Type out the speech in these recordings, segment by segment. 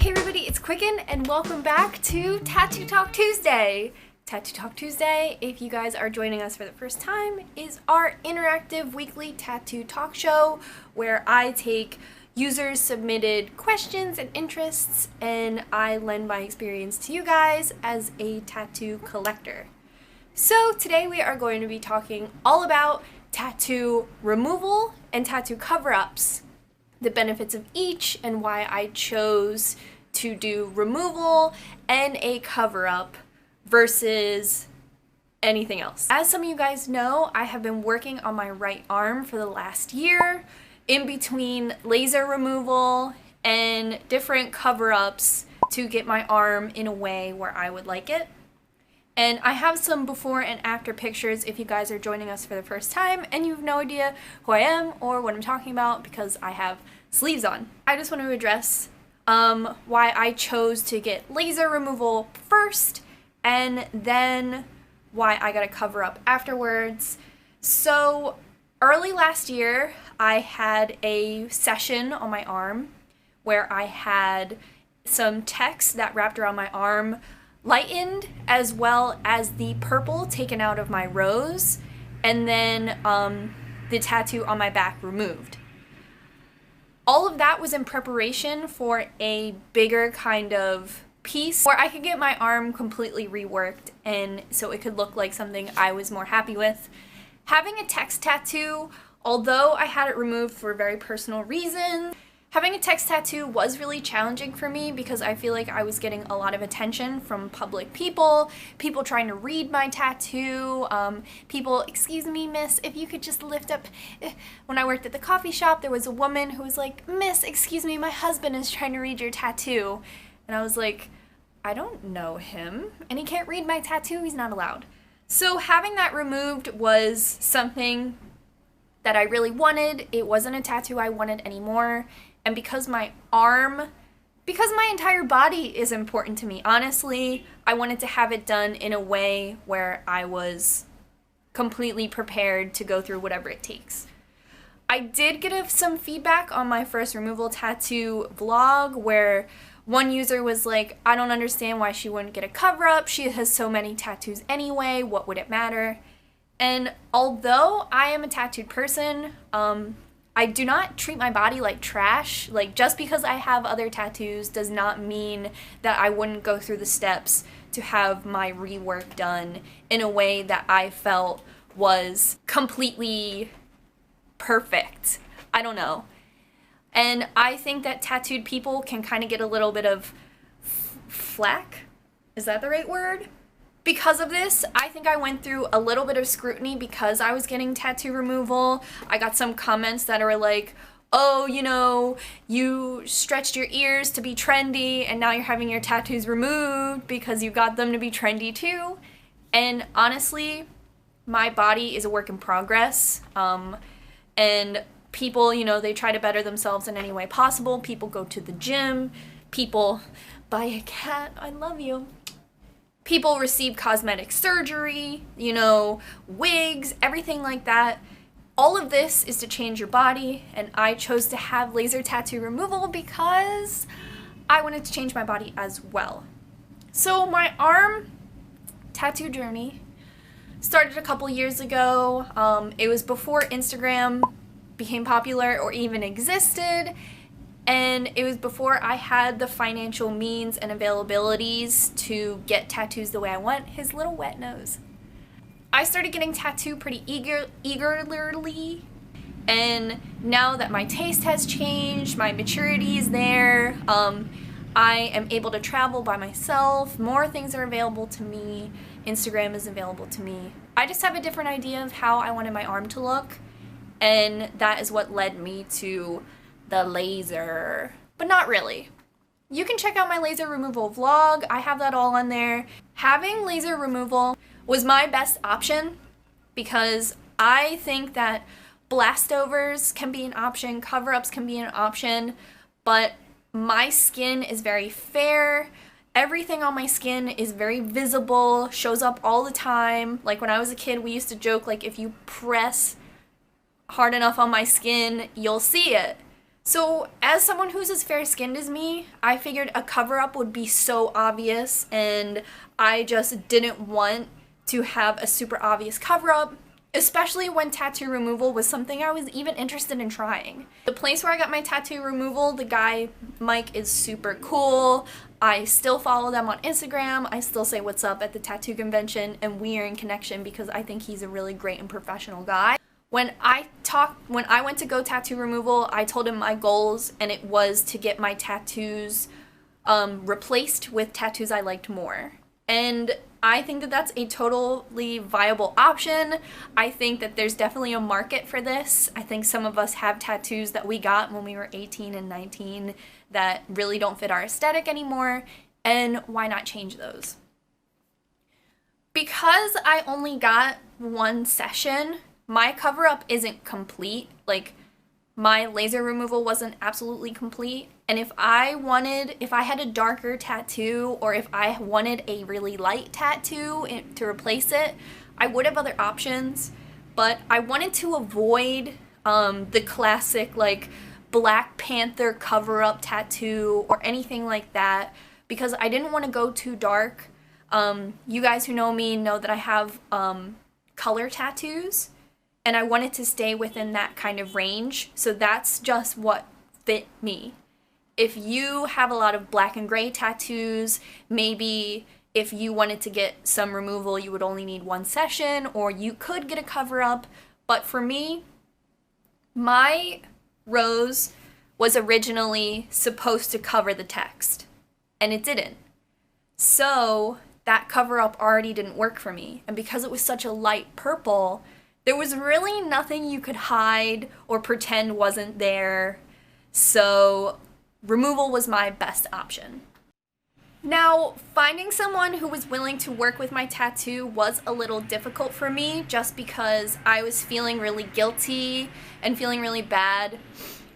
Hey everybody, it's Qqcknd and welcome back to Tattoo Talk Tuesday. Tattoo Talk Tuesday, if you guys are joining us for the first time, is our interactive weekly tattoo talk show where I take users submitted questions and interests and I lend my experience to you guys as a tattoo collector. So today we are going to be talking all about tattoo removal and tattoo cover-ups, the benefits of each and why I chose to do removal and a cover-up versus anything else. As some of you guys know, I have been working on my right arm for the last year in between laser removal and different cover-ups to get my arm in a way where I would like it. And I have some before and after pictures if you guys are joining us for the first time and you have no idea who I am or what I'm talking about because I have sleeves on. I just want to address why I chose to get laser removal first and then why I got a cover up afterwards. So early last year, I had a session on my arm where I had some text that wrapped around my arm lightened as well as the purple taken out of my rose and then the tattoo on my back removed. All of that was in preparation for a bigger kind of piece where I could get my arm completely reworked and so it could look like something I was more happy with. Having a text tattoo, although I had it removed for very personal reasons, having a text tattoo was really challenging for me because I feel like I was getting a lot of attention from public people trying to read my tattoo, people, excuse me, miss, if you could just lift up. When I worked at the coffee shop, there was a woman who was like, miss, excuse me, my husband is trying to read your tattoo. And I was like, I don't know him, and he can't read my tattoo, he's not allowed. So having that removed was something that I really wanted. It wasn't a tattoo I wanted anymore. And because my entire body is important to me, honestly, I wanted to have it done in a way where I was completely prepared to go through whatever it takes. I did get some feedback on my first removal tattoo vlog where one user was like, I don't understand why she wouldn't get a cover-up. She has so many tattoos anyway. What would it matter? And although I am a tattooed person, I do not treat my body like trash. Like, just because I have other tattoos does not mean that I wouldn't go through the steps to have my rework done in a way that I felt was completely perfect. I don't know. And I think that tattooed people can kind of get a little bit of flack. Is that the right word? Because of this, I think I went through a little bit of scrutiny because I was getting tattoo removal. I got some comments that are like, oh, you know, you stretched your ears to be trendy and now you're having your tattoos removed because you got them to be trendy too. And honestly, my body is a work in progress. And people, you know, they try to better themselves in any way possible. People go to the gym. People buy a cat. I love you. People receive cosmetic surgery, you know, wigs, everything like that. All of this is to change your body, and I chose to have laser tattoo removal because I wanted to change my body as well. So my arm tattoo journey started a couple years ago. It was before Instagram became popular or even existed. And it was before I had the financial means and availabilities to get tattoos the way I want. His little wet nose. I started getting tattooed pretty eagerly. And now that my taste has changed, my maturity is there, I am able to travel by myself. More things are available to me. Instagram is available to me. I just have a different idea of how I wanted my arm to look. And that is what led me to the laser, but not really. You can check out my laser removal vlog. I have that all on there. Having laser removal was my best option because I think that blastovers can be an option, cover-ups can be an option, but my skin is very fair. Everything on my skin is very visible, shows up all the time. Like when I was a kid, we used to joke like if you press hard enough on my skin, you'll see it. So, as someone who's as fair-skinned as me, I figured a cover-up would be so obvious, and I just didn't want to have a super obvious cover-up, especially when tattoo removal was something I was even interested in trying. The place where I got my tattoo removal, the guy, Mike, is super cool. I still follow them on Instagram. I still say what's up at the tattoo convention, and we are in connection because I think he's a really great and professional guy. When I went to go tattoo removal, I told him my goals, and it was to get my tattoos replaced with tattoos I liked more. And I think that that's a totally viable option. I think that there's definitely a market for this. I think some of us have tattoos that we got when we were 18 and 19 that really don't fit our aesthetic anymore, and why not change those? Because I only got one session, my cover-up isn't complete. Like, my laser removal wasn't absolutely complete, and if I had a darker tattoo, or if I wanted a really light tattoo to replace it, I would have other options, but I wanted to avoid the classic, like, Black Panther cover-up tattoo or anything like that, because I didn't want to go too dark. You guys who know me know that I have color tattoos, and I wanted to stay within that kind of range, so that's just what fit me. If you have a lot of black and gray tattoos, maybe if you wanted to get some removal, you would only need one session, or you could get a cover-up, but for me, my rose was originally supposed to cover the text, and it didn't. So that cover-up already didn't work for me, and because it was such a light purple, there was really nothing you could hide or pretend wasn't there, so removal was my best option. Now, finding someone who was willing to work with my tattoo was a little difficult for me, just because I was feeling really guilty and feeling really bad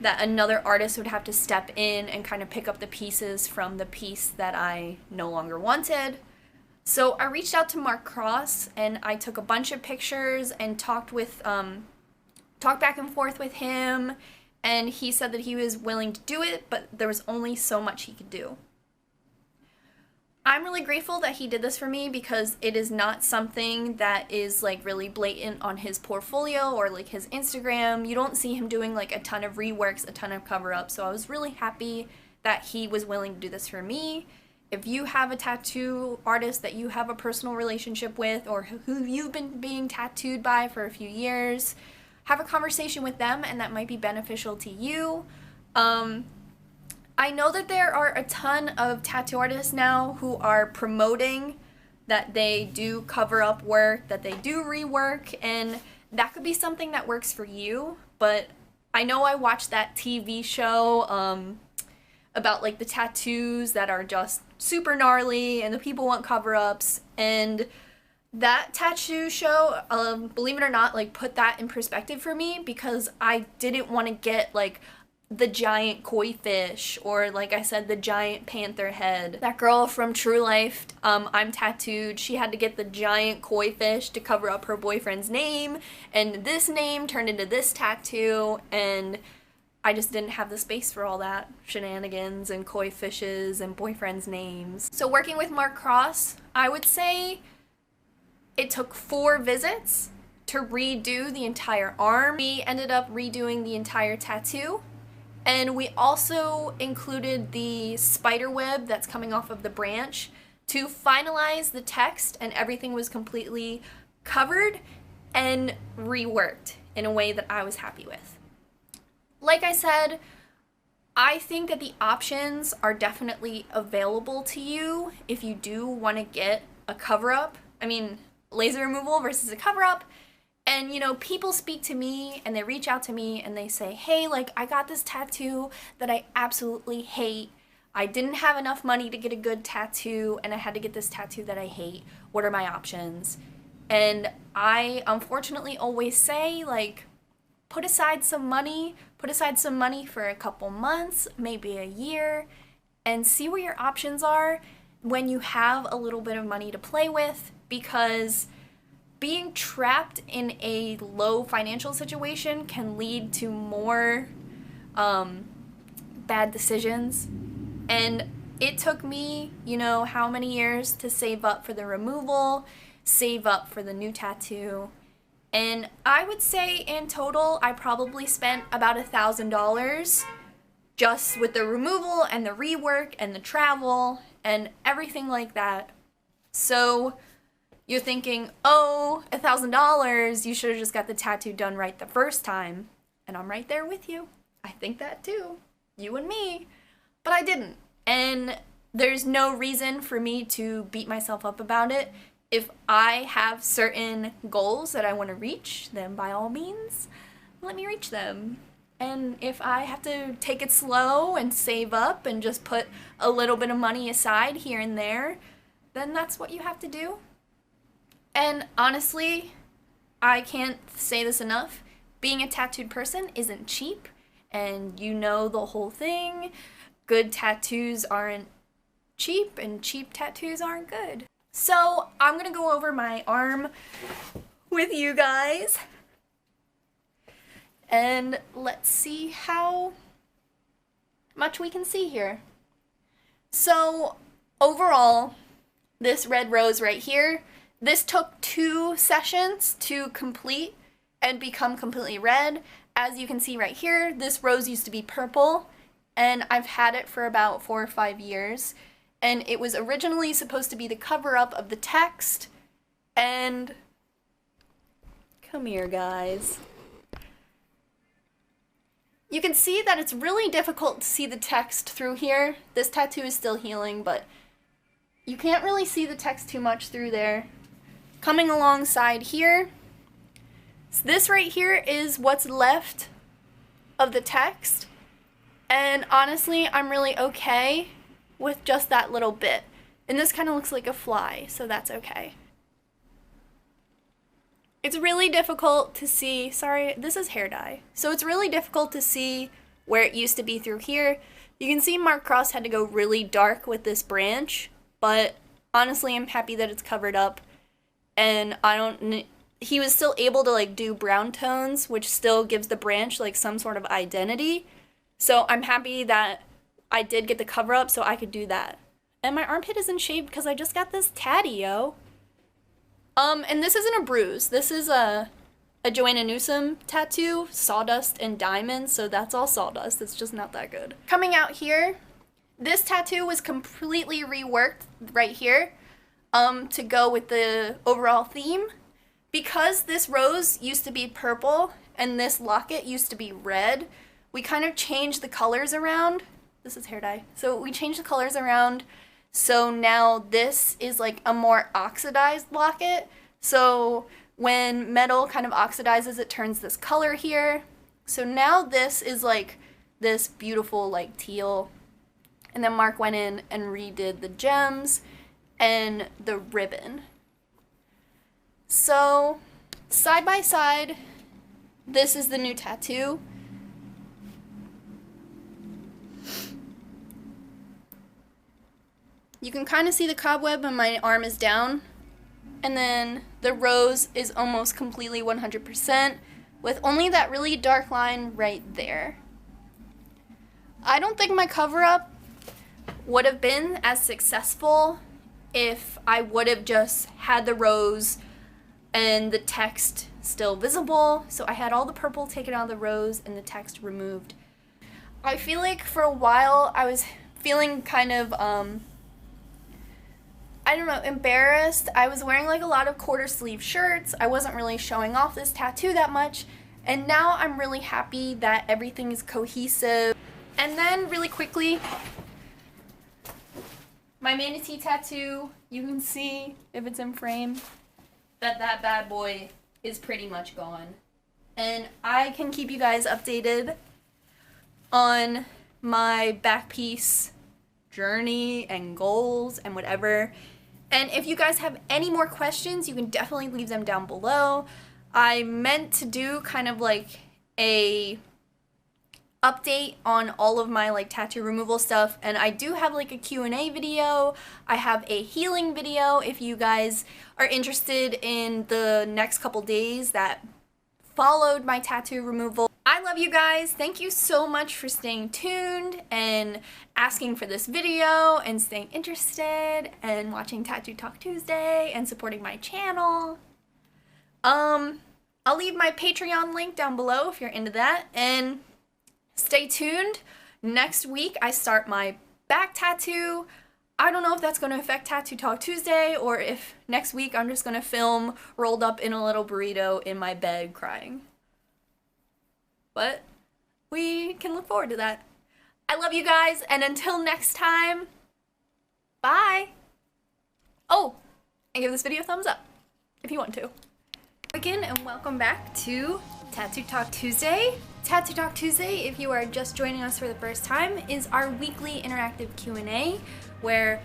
that another artist would have to step in and kind of pick up the pieces from the piece that I no longer wanted. So I reached out to Mark Cross, and I took a bunch of pictures and talked back and forth with him, and he said that he was willing to do it, but there was only so much he could do. I'm really grateful that he did this for me, because it is not something that is like really blatant on his portfolio or like his Instagram. You don't see him doing like a ton of reworks, a ton of cover-ups, so I was really happy that he was willing to do this for me. If you have a tattoo artist that you have a personal relationship with, or who you've been being tattooed by for a few years, have a conversation with them, and that might be beneficial to you. I know that there are a ton of tattoo artists now who are promoting that they do cover-up work, that they do rework, and that could be something that works for you, but I know I watched that TV show about like the tattoos that are just super gnarly and the people want cover-ups, and that tattoo show, believe it or not, like put that in perspective for me, because I didn't want to get like the giant koi fish, or like I said, the giant panther head. That girl from True Life, I'm Tattooed, she had to get the giant koi fish to cover up her boyfriend's name, and this name turned into this tattoo, and I just didn't have the space for all that shenanigans and koi fishes and boyfriends' names. So working with Mark Cross, I would say it took 4 visits to redo the entire arm. We ended up redoing the entire tattoo, and we also included the spider web that's coming off of the branch to finalize the text, and everything was completely covered and reworked in a way that I was happy with. Like I said, I think that the options are definitely available to you if you do want to get a cover-up. I mean, laser removal versus a cover-up. And, you know, people speak to me and they reach out to me and they say, hey, like, I got this tattoo that I absolutely hate. I didn't have enough money to get a good tattoo, and I had to get this tattoo that I hate. What are my options? And I unfortunately always say, like, put aside some money for a couple months, maybe a year, and see what your options are when you have a little bit of money to play with, because being trapped in a low financial situation can lead to more bad decisions. And it took me, you know, how many years to save up for the removal, save up for the new tattoo. And I would say in total, I probably spent about $1,000 just with the removal and the rework and the travel and everything like that. So you're thinking, oh, $1,000, you should have just got the tattoo done right the first time. And I'm right there with you. I think that too. You and me. But I didn't. And there's no reason for me to beat myself up about it. If I have certain goals that I want to reach, then by all means, let me reach them. And if I have to take it slow and save up and just put a little bit of money aside here and there, then that's what you have to do. And honestly, I can't say this enough. Being a tattooed person isn't cheap, and you know the whole thing. Good tattoos aren't cheap, and cheap tattoos aren't good. So I'm gonna go over my arm with you guys, and let's see how much we can see here. So overall, this red rose right here, this took 2 sessions to complete and become completely red. As you can see right here, this rose used to be purple, and I've had it for about 4 or 5 years. And it was originally supposed to be the cover-up of the text, and come here, guys. You can see that it's really difficult to see the text through here. This tattoo is still healing, but you can't really see the text too much through there. Coming alongside here, so this right here is what's left of the text, and honestly, I'm really okay with just that little bit. And this kind of looks like a fly, so that's okay. It's really difficult to see, sorry, this is hair dye. So it's really difficult to see where it used to be through here. You can see Mark Cross had to go really dark with this branch, but honestly, I'm happy that it's covered up. And he was still able to like do brown tones, which still gives the branch like some sort of identity. So I'm happy that I did get the cover up so I could do that. And my armpit isn't shaved because I just got this tatty, yo. And this isn't a bruise. This is a Joanna Newsom tattoo, sawdust and diamonds, so that's all sawdust. It's just not that good. Coming out here, this tattoo was completely reworked right here to go with the overall theme. Because this rose used to be purple and this locket used to be red, we kind of changed the colors around. This is hair dye. So we changed the colors around, so now this is like a more oxidized locket. So when metal kind of oxidizes, it turns this color here. So now this is like this beautiful like teal. And then Mark went in and redid the gems and the ribbon. So side by side, this is the new tattoo. You can kind of see the cobweb when my arm is down. And then the rose is almost completely 100% with only that really dark line right there. I don't think my cover-up would have been as successful if I would have just had the rose and the text still visible. So I had all the purple taken out of the rose and the text removed. I feel like for a while I was feeling kind of I don't know, embarrassed. I was wearing like a lot of quarter sleeve shirts. I wasn't really showing off this tattoo that much. And now I'm really happy that everything is cohesive. And then really quickly, my manatee tattoo, you can see if it's in frame that that bad boy is pretty much gone. And I can keep you guys updated on my back piece journey and goals and whatever. And if you guys have any more questions, you can definitely leave them down below. I meant to do kind of like a update on all of my like tattoo removal stuff, and I do have like a Q&A video. I have a healing video if you guys are interested in the next couple days that followed my tattoo removal. I love you guys. Thank you so much for staying tuned and asking for this video and staying interested and watching Tattoo Talk Tuesday and supporting my channel. I'll leave my Patreon link down below if you're into that, and stay tuned. Next week I start my back tattoo. I don't know if that's going to affect Tattoo Talk Tuesday or if next week I'm just going to film rolled up in a little burrito in my bed crying. But we can look forward to that. I love you guys, and until next time, bye! Oh, and give this video a thumbs up if you want to. Again, and welcome back to Tattoo Talk Tuesday. Tattoo Talk Tuesday, if you are just joining us for the first time, is our weekly interactive Q&A where